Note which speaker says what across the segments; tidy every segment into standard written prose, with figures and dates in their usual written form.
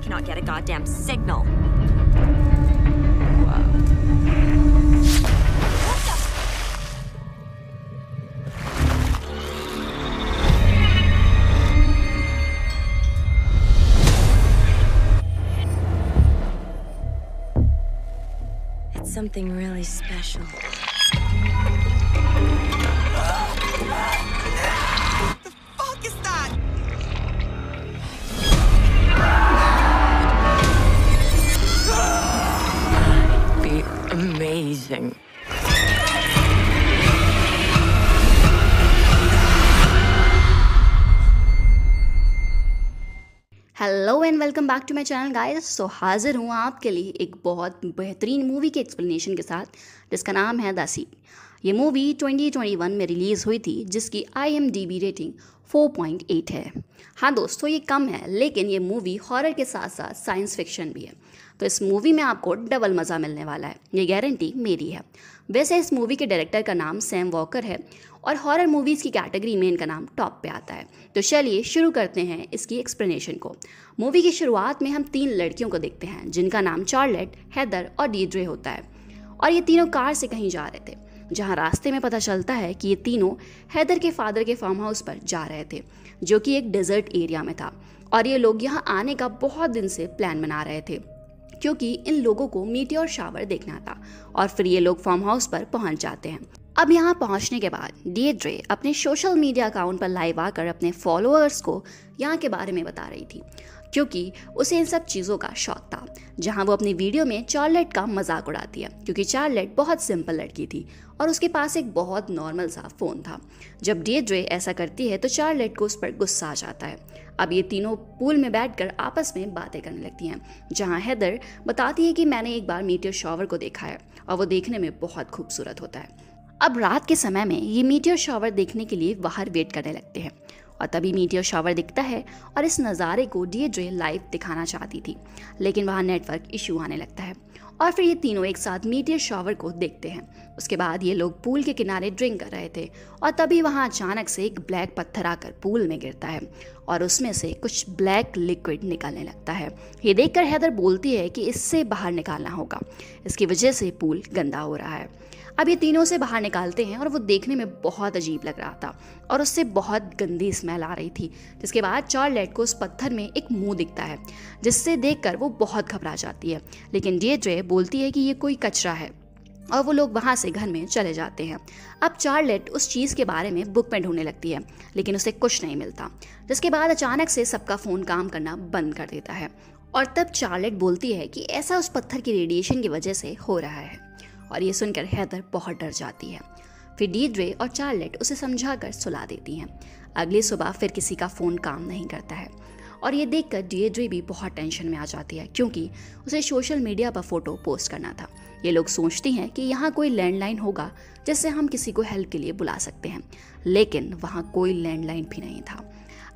Speaker 1: cannot get a goddamn signal.
Speaker 2: Wow.
Speaker 1: It's something really special.
Speaker 2: Amazing.
Speaker 3: Hello and welcome back to my channel guys. So हाजिर हूँ आपके लिए एक बहुत बेहतरीन मूवी के एक्सप्लेनेशन के साथ जिसका नाम है द सीड। ये मूवी 2021 में रिलीज़ हुई थी जिसकी IMDb रेटिंग 4.8 है। हाँ दोस्तों, ये कम है लेकिन ये मूवी हॉरर के साथ साथ साइंस फिक्शन भी है, तो इस मूवी में आपको डबल मज़ा मिलने वाला है, ये गारंटी मेरी है। वैसे इस मूवी के डायरेक्टर का नाम सैम वॉकर है और हॉरर मूवीज़ की कैटेगरी में इनका नाम टॉप पे आता है। तो चलिए शुरू करते हैं इसकी एक्सप्लेनेशन को। मूवी की शुरुआत में हम 3 लड़कियों को देखते हैं जिनका नाम चार्लेट, हेदर और डीड्रे होता है, और ये तीनों कार से कहीं जा रहे थे, जहाँ रास्ते में पता चलता है कि ये तीनों हेदर के फादर के फार्म हाउस पर जा रहे थे जो कि एक डेजर्ट एरिया में था, और ये लोग यहाँ आने का बहुत दिन से प्लान बना रहे थे क्योंकि इन लोगों को मीटियोर शावर देखना था। और फिर ये लोग फार्म हाउस पर पहुंच जाते हैं। अब यहाँ पहुंचने के बाद डीड्रे अपने सोशल मीडिया अकाउंट पर लाइव आकर अपने फॉलोअर्स को यहाँ के बारे में बता रही थी क्योंकि उसे इन सब चीज़ों का शौक था। जहाँ वो अपनी वीडियो में चार्लेट का मजाक उड़ाती है क्योंकि चार्लेट बहुत सिंपल लड़की थी और उसके पास एक बहुत नॉर्मल सा फ़ोन था। जब डीड्रे ऐसा करती है तो चार्लेट को उस पर गुस्सा आ जाता है। अब ये तीनों पूल में बैठकर आपस में बातें करने लगती हैं, जहाँ हेदर बताती है कि मैंने एक बार मीटियोर शॉवर को देखा है और वो देखने में बहुत खूबसूरत होता है। अब रात के समय में ये मीटियोर शॉवर देखने के लिए बाहर वेट करने लगते हैं और तभी मीटियोर शॉवर दिखता है और इस नज़ारे को डीड्रे लाइव दिखाना चाहती थी लेकिन वहाँ नेटवर्क इशू आने लगता है और फिर ये तीनों एक साथ मीटियोर शॉवर को देखते हैं। उसके बाद ये लोग पूल के किनारे ड्रिंक कर रहे थे और तभी वहाँ अचानक से एक ब्लैक पत्थर आकर पूल में गिरता है और उसमें से कुछ ब्लैक लिक्विड निकलने लगता है। ये देखकर हेदर बोलती है कि इससे बाहर निकालना होगा, इसकी वजह से पूल गंदा हो रहा है। अब ये तीनों से बाहर निकालते हैं और वो देखने में बहुत अजीब लग रहा था और उससे बहुत गंदी स्मेल आ रही थी। जिसके बाद चार्लेट को उस पत्थर में एक मुंह दिखता है जिससे देखकर वो बहुत घबरा जाती है, लेकिन डीड्रे बोलती है कि ये कोई कचरा है और वो लोग वहाँ से घर में चले जाते हैं। अब चार्लेट उस चीज़ के बारे में बुक में ढूंढने लगती है लेकिन उसे कुछ नहीं मिलता। जिसके बाद अचानक से सबका फ़ोन काम करना बंद कर देता है और तब चार्लेट बोलती है कि ऐसा उस पत्थर की रेडिएशन की वजह से हो रहा है, और ये सुनकर हेदर बहुत डर जाती है। फिर डीड्रे और चार्लेट उसे समझाकर सुला देती हैं। अगली सुबह फिर किसी का फ़ोन काम नहीं करता है और ये देखकर डीड्रे भी बहुत टेंशन में आ जाती है क्योंकि उसे सोशल मीडिया पर फ़ोटो पोस्ट करना था। ये लोग सोचती हैं कि यहाँ कोई लैंडलाइन होगा जिससे हम किसी को हेल्प के लिए बुला सकते हैं, लेकिन वहाँ कोई लैंडलाइन भी नहीं था।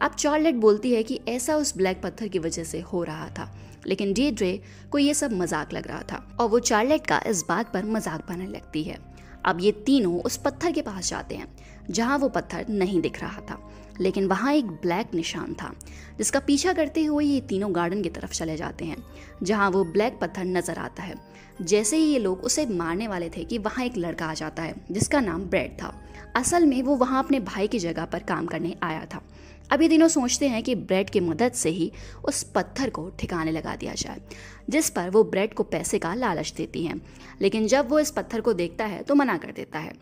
Speaker 3: अब चार्लेट बोलती है कि ऐसा उस ब्लैक पत्थर की वजह से हो रहा था, लेकिन डीड्रे को ये सब मजाक लग रहा था और वो चार्लेट का इस बात पर मजाक बनाने लगती है। अब ये तीनों उस पत्थर के पास जाते हैं जहाँ वो पत्थर नहीं दिख रहा था, लेकिन वहाँ एक ब्लैक निशान था जिसका पीछा करते हुए ये तीनों गार्डन की तरफ चले जाते हैं जहाँ वो ब्लैक पत्थर नजर आता है। जैसे ही ये लोग उसे मारने वाले थे कि वहाँ एक लड़का आ जाता है जिसका नाम ब्रेड था। असल में वो वहाँ अपने भाई की जगह पर काम करने आया था। अब ये तीनों सोचते हैं कि ब्रेड की मदद से ही उस पत्थर को ठिकाने लगा दिया जाए, जिस पर वो ब्रेड को पैसे का लालच देती हैं, लेकिन जब वो इस पत्थर को देखता है तो मना कर देता है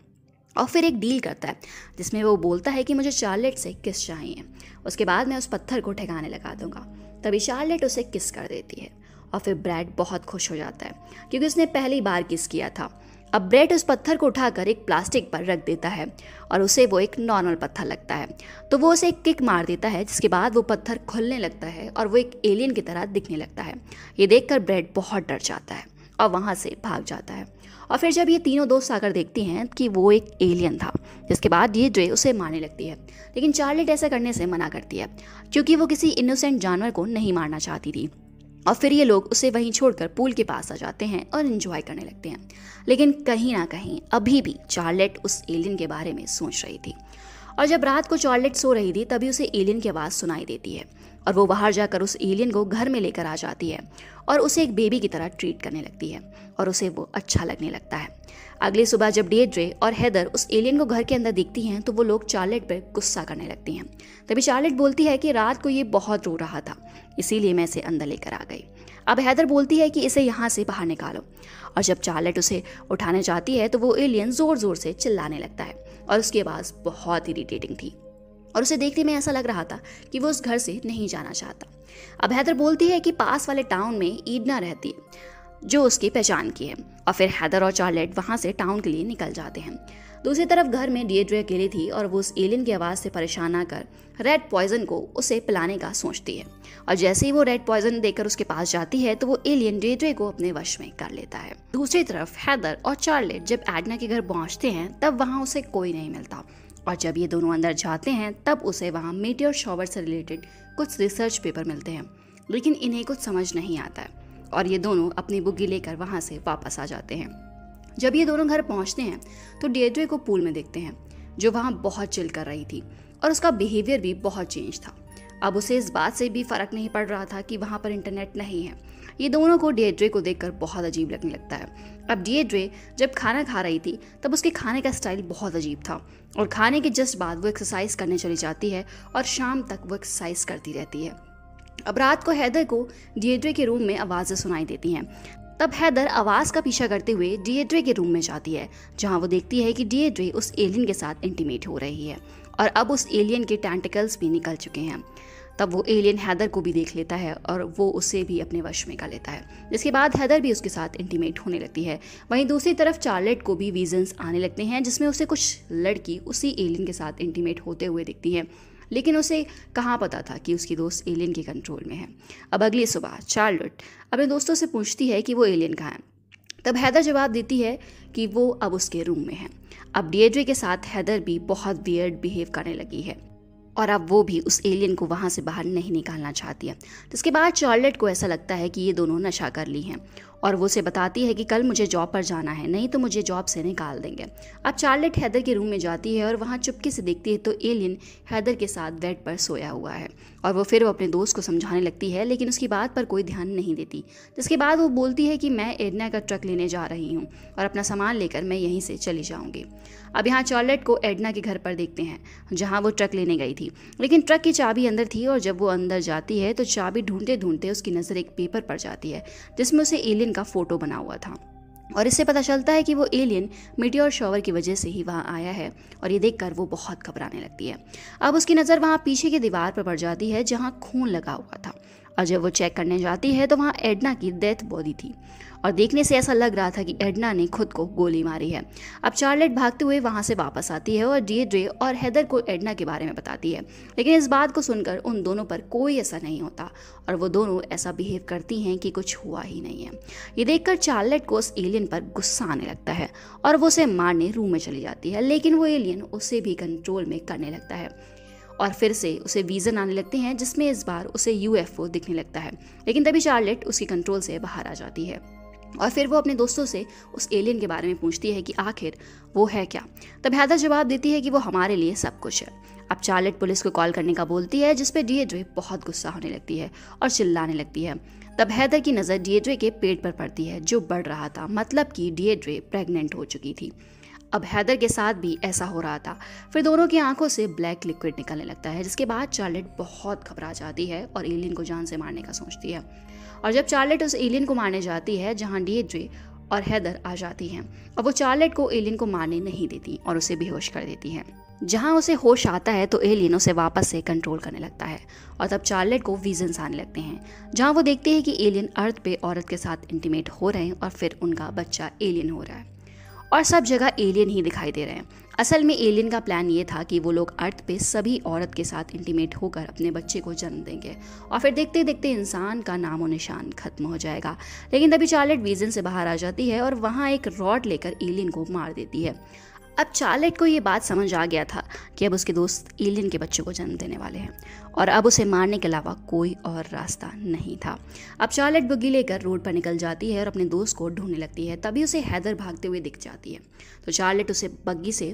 Speaker 3: और फिर एक डील करता है जिसमें वो बोलता है कि मुझे चार्लेट से किस चाहिए, उसके बाद मैं उस पत्थर को ठिकाने लगा दूंगा। तभी चार्लेट उसे किस कर देती है और फिर ब्रेड बहुत खुश हो जाता है क्योंकि उसने पहली बार किस किया था। अब ब्रेड उस पत्थर को उठाकर एक प्लास्टिक पर रख देता है और उसे वो एक नॉर्मल पत्थर लगता है, तो वो उसे एक किक मार देता है जिसके बाद वो पत्थर खुलने लगता है और वो एक एलियन की तरह दिखने लगता है। ये देखकर ब्रेड बहुत डर जाता है और वहाँ से भाग जाता है। और फिर जब ये तीनों दोस्त आकर देखती हैं कि वो एक एलियन था, जिसके बाद ये ड्रे उसे मारने लगती है, लेकिन चार्लेट ऐसा करने से मना करती है क्योंकि वो किसी इनोसेंट जानवर को नहीं मारना चाहती थी। और फिर ये लोग उसे वहीं छोड़कर पूल के पास आ जाते हैं और एंजॉय करने लगते हैं। लेकिन कहीं ना कहीं अभी भी चार्लेट उस एलियन के बारे में सोच रही थी। और जब रात को चार्लेट सो रही थी तभी उसे एलियन की आवाज़ सुनाई देती है और वो बाहर जाकर उस एलियन को घर में लेकर आ जाती है और उसे एक बेबी की तरह ट्रीट करने लगती है और उसे वो अच्छा लगने लगता है। अगली सुबह जब डेड्रे और हेदर उस एलियन को घर के अंदर देखती हैं तो वो लोग चार्लेट पर गुस्सा करने लगती हैं। तभी चार्लेट बोलती है कि रात को ये बहुत रो रहा था, इसीलिए मैं इसे अंदर लेकर आ गई। अब हेदर बोलती है कि इसे यहाँ से बाहर निकालो, और जब चार्लेट उसे उठाने जाती है तो वो एलियन जोर जोर से चिल्लाने लगता है और उसकी आवाज़ बहुत इरिटेटिंग थी और उसे देखने में ऐसा लग रहा था कि वो उस घर से नहीं जाना चाहता। अब हेदर बोलती है कि पास वाले टाउन में ईडना रहती है जो उसकी पहचान की है, और फिर हेदर और चार्लेट वहाँ से टाउन के लिए निकल जाते हैं। दूसरी तरफ घर में डेड्रे अकेली थी और वो उस एलियन की आवाज़ से परेशान आकर रेड पॉइजन को उसे पिलाने का सोचती है, और जैसे ही वो रेड पॉइजन देकर उसके पास जाती है तो वो एलियन डेड्रे को अपने वश में कर लेता है। दूसरी तरफ हेदर और चार्लेट जब एडना के घर पहुँचते हैं तब वहाँ उसे कोई नहीं मिलता, और जब ये दोनों अंदर जाते हैं तब उसे वहाँ मीटियोर शॉवर से रिलेटेड कुछ रिसर्च पेपर मिलते हैं, लेकिन इन्हें कुछ समझ नहीं आता है और ये दोनों अपनी बुग्गी लेकर वहाँ से वापस आ जाते हैं। जब ये दोनों घर पहुँचते हैं तो डेड्रे को पूल में देखते हैं जो वहाँ बहुत चिल कर रही थी और उसका बिहेवियर भी बहुत चेंज था। अब उसे इस बात से भी फर्क नहीं पड़ रहा था कि वहाँ पर इंटरनेट नहीं है। ये दोनों को डेड्रे को देखकर बहुत अजीब लगने लगता है। अब डेड्रे जब खाना खा रही थी तब उसके खाने का स्टाइल बहुत अजीब था और खाने के जस्ट बाद वो एक्सरसाइज करने चली जाती है और शाम तक वो एक्सरसाइज करती रहती है। अब रात को हेदर को डेड्रे के रूम में आवाज़ें सुनाई देती हैं। तब हेदर आवाज़ का पीछा करते हुए डेड्रे के रूम में जाती है जहां वो देखती है कि डेड्रे उस एलियन के साथ इंटीमेट हो रही है और अब उस एलियन के टेंटिकल्स भी निकल चुके हैं। तब वो एलियन हेदर को भी देख लेता है और वो उसे भी अपने वश में कर लेता है, जिसके बाद हेदर भी उसके साथ इंटीमेट होने लगती है। वहीं दूसरी तरफ चार्लेट को भी विजन्स आने लगते हैं जिसमें उसे कुछ लड़की उसी एलियन के साथ इंटीमेट होते हुए दिखती है, लेकिन उसे कहाँ पता था कि उसकी दोस्त एलियन के कंट्रोल में है। अब अगली सुबह चार्लोट अपने दोस्तों से पूछती है कि वो एलियन कहाँ है। तब हेदर जवाब देती है कि वो अब उसके रूम में है। अब डेड्रे के साथ हेदर भी बहुत वियर्ड बिहेव करने लगी है और अब वो भी उस एलियन को वहाँ से बाहर नहीं निकालना चाहती है। जिसके बाद चार्लेट को ऐसा लगता है कि ये दोनों नशा कर ली हैं और वो उसे बताती है कि कल मुझे जॉब पर जाना है, नहीं तो मुझे जॉब से निकाल देंगे। अब चार्लेट हेदर के रूम में जाती है और वहाँ चुपके से देखती है तो एलियन हेदर के साथ बेड पर सोया हुआ है और वो अपने दोस्त को समझाने लगती है, लेकिन उसकी बात पर कोई ध्यान नहीं देती। जिसके बाद वो बोलती है कि मैं एडना का ट्रक लेने जा रही हूँ और अपना सामान लेकर मैं यहीं से चली जाऊँगी। अब यहाँ चार्लेट को एडना के घर पर देखते हैं जहाँ वो ट्रक लेने गई थी, लेकिन ट्रक की चाबी अंदर थी और जब वो अंदर जाती है तो चाबी ढूंढते ढूंढते उसकी नज़र एक पेपर पर जाती है जिसमें उसे एलियन का फोटो बना हुआ था और इससे पता चलता है कि वो एलियन मीटियोर शॉवर की वजह से ही वहाँ आया है और ये देखकर वो बहुत घबराने लगती है। अब उसकी नज़र वहाँ पीछे की दीवार पर पड़ जाती है जहाँ खून लगा हुआ था और जब वो चेक करने जाती है तो वहाँ एडना की डेथ बॉडी थी और देखने से ऐसा लग रहा था कि एडना ने खुद को गोली मारी है। अब चार्लेट भागते हुए वहाँ से वापस आती है और डेड्रे और हेदर को एडना के बारे में बताती है, लेकिन इस बात को सुनकर उन दोनों पर कोई असर नहीं होता और वो दोनों ऐसा बिहेव करती हैं कि कुछ हुआ ही नहीं है। ये देखकर चार्लेट को उस एलियन पर गुस्सा आने लगता है और वो उसे मारने रूम में चली जाती है, लेकिन वो एलियन उसे भी कंट्रोल में करने लगता है और फिर से उसे विजन आने लगते हैं जिसमें इस बार उसे यूएफओ दिखने लगता है, लेकिन तभी चार्लेट उसकी कंट्रोल से बाहर आ जाती है और फिर वो अपने दोस्तों से उस एलियन के बारे में पूछती है कि आखिर वो है क्या। तब हेदर जवाब देती है कि वो हमारे लिए सब कुछ है। अब चार्लेट पुलिस को कॉल करने का बोलती है जिस पे डेड्रे बहुत गुस्सा होने लगती है और चिल्लाने लगती है। तब हेदर की नज़र डेड्रे के पेट पर पड़ती है जो बढ़ रहा था, मतलब कि डेड्रे प्रेग्नेंट हो चुकी थी। अब हेदर के साथ भी ऐसा हो रहा था। फिर दोनों की आंखों से ब्लैक लिक्विड निकलने लगता है, जिसके बाद चार्लेट बहुत घबरा जाती है और एलियन को जान से मारने का सोचती है। और जब चार्लेट उस एलियन को मारने जाती है जहां डेड्रे और हेदर आ जाती हैं और वो चार्लेट को एलियन को मारने नहीं देती और उसे बेहोश कर देती हैं। जहां उसे होश आता है तो एलियन उसे वापस से कंट्रोल करने लगता है और तब चार्लेट को विजन्स आने लगते हैं जहां वो देखते हैं कि एलियन अर्थ पे औरत के साथ इंटीमेट हो रहे हैं और फिर उनका बच्चा एलियन हो रहा है और सब जगह एलियन ही दिखाई दे रहे हैं। असल में एलियन का प्लान ये था कि वो लोग अर्थ पे सभी औरत के साथ इंटीमेट होकर अपने बच्चे को जन्म देंगे और फिर देखते देखते इंसान का नामो निशान खत्म हो जाएगा। लेकिन तभी चार्लेट विजन से बाहर आ जाती है और वहाँ एक रॉड लेकर एलियन को मार देती है। अब चार्लेट को ये बात समझ आ गया था कि अब उसके दोस्त एलियन के बच्चे को जन्म देने वाले हैं और अब उसे मारने के अलावा कोई और रास्ता नहीं था। अब चार्लेट बुग्गी लेकर रोड पर निकल जाती है और अपने दोस्त को ढूंढने लगती है। तभी उसे हेदर भागते हुए दिख जाती है तो चार्लेट उसे बग्गी से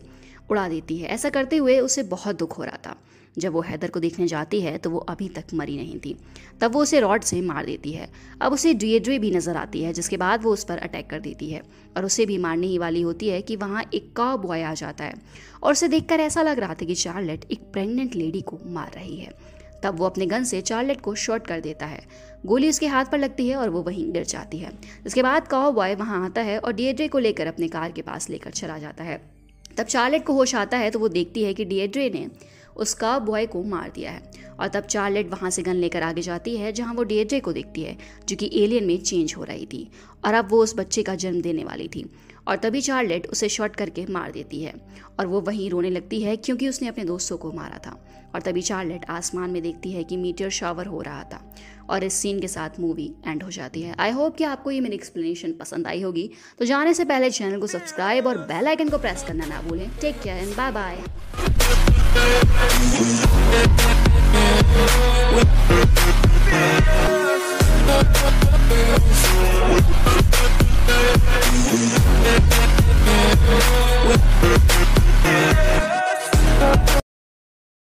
Speaker 3: उड़ा देती है। ऐसा करते हुए उसे बहुत दुख हो रहा था जब वो हैदर को देखने जाती है तो वो अभी तक मरी नहीं थी। तब वो उसे रॉड से मार देती है। अब उसे डिएड्रे भी नज़र आती है, जिसके बाद वो उस पर अटैक कर देती है और उसे भी मारने ही वाली होती है कि वहाँ एक काउ बॉय आ जाता है और उसे देखकर ऐसा लग रहा था कि चार्लेट एक प्रेग्नेंट लेडी को मार रही है। तब वो अपने गन से चार्लेट को शॉट कर देता है। गोली उसके हाथ पर लगती है और वो वहीं गिर जाती है। इसके बाद काउ बॉय वहाँ आता है और डिएड्रे को लेकर अपने कार के पास लेकर चला जाता है। तब चार्लेट को होश आता है तो वो देखती है कि डिएड्रे ने उस काउ बॉय को मार दिया है और तब चार्लेट वहाँ से गन लेकर आगे जाती है, जहाँ वो डिएड्रे को देखती है जो कि एलियन में चेंज हो रही थी और अब वो उस बच्चे का जन्म देने वाली थी। और तभी चार्लेट उसे शॉट करके मार देती है और वो वहीं रोने लगती है क्योंकि उसने अपने दोस्तों को मारा था। और तभी चार्लेट आसमान में देखती है कि मीटियर शावर हो रहा था और इस सीन के साथ मूवी एंड हो जाती है। आई होप कि आपको ये मेरी एक्सप्लेनेशन पसंद आई होगी। तो जाने से पहले चैनल को सब्सक्राइब और बेल आइकन को प्रेस करना ना भूलें। Take care and bye bye.